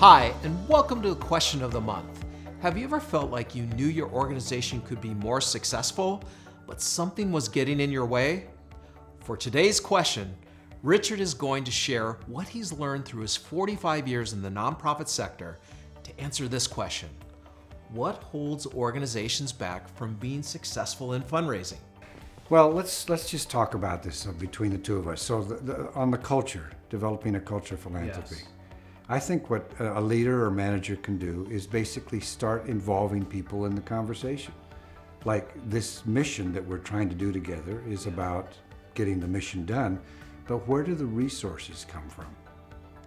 Hi, and welcome to the question of the month. Have you ever felt like you knew your organization could be more successful, but something was getting in your way? For today's question, Richard is going to share what he's learned through his 45 years in the nonprofit sector to answer this question. What holds organizations back from being successful in fundraising? Well, let's just talk about this between the two of us. So on the culture, developing a culture of philanthropy. Yes. I think what a leader or manager can do is basically start involving people in the conversation. Like this mission that we're trying to do together is about getting the mission done, but where do the resources come from?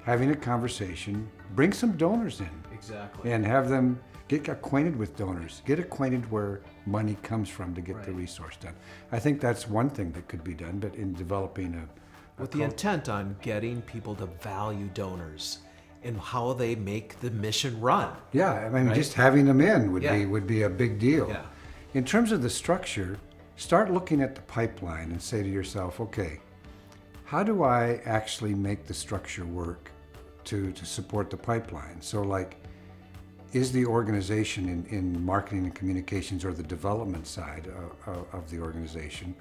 Having a conversation, bring some donors in. Exactly. And have them get acquainted with donors, get acquainted where money comes from to get the Right. resource done. I think that's one thing that could be done, but in developing With the intent on getting people to value donors and how they make the mission run. Yeah, I mean, Right? just having them in would Yeah. be a big deal. Yeah. In terms of the structure, start looking at the pipeline and say to yourself, okay, how do I actually make the structure work to support the pipeline? So like, is the organization in marketing and communications or the development side of the organization,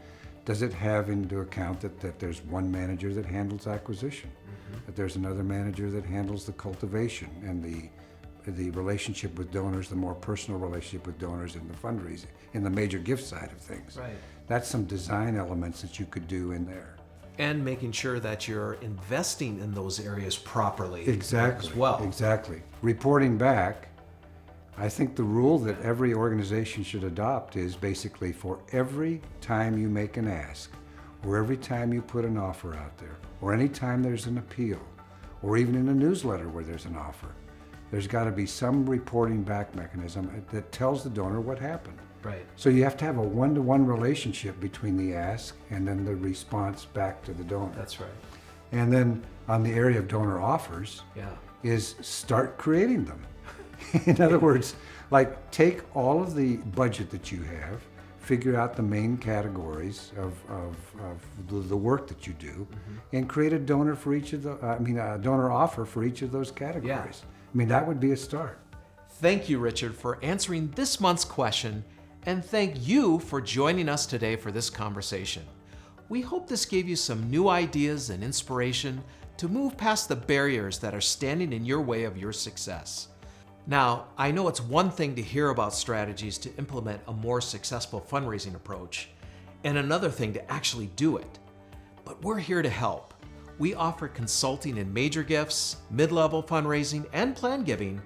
does it have into account that there's one manager that handles acquisition, that there's another manager that handles the cultivation and the relationship with donors, the more personal relationship with donors and the fundraising, in the major gift side of things. Right. That's some design elements that you could do in there. And making sure that you're investing in those areas properly Exactly. as well. Exactly. Reporting back, I think the rule that every organization should adopt is basically for every time you make an ask, or every time you put an offer out there, or any time there's an appeal, or even in a newsletter where there's an offer, there's got to be some reporting back mechanism that tells the donor what happened. Right. So you have to have a one-to-one relationship between the ask and then the response back to the donor. That's right. And then on the area of donor offers, Yeah. is start creating them. In other words, like take all of the budget that you have, figure out the main categories of the work that you do, and create a donor for each of the, a donor offer for each of those categories. I mean, that would be a start. Thank you, Richard, for answering this month's question, and thank you for joining us today for this conversation. We hope this gave you some new ideas and inspiration to move past the barriers that are standing in your way of your success. Now, I know it's one thing to hear about strategies to implement a more successful fundraising approach, and another thing to actually do it. But we're here to help. We offer consulting in major gifts, mid-level fundraising, and plan giving,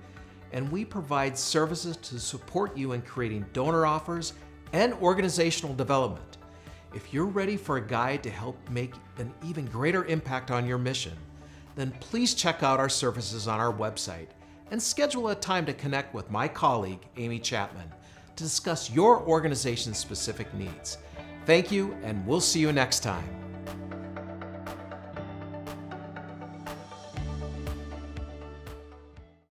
and we provide services to support you in creating donor offers and organizational development. If you're ready for a guide to help make an even greater impact on your mission, then please check out our services on our website and schedule a time to connect with my colleague, Amy Chapman, to discuss your organization's specific needs. Thank you, and we'll see you next time.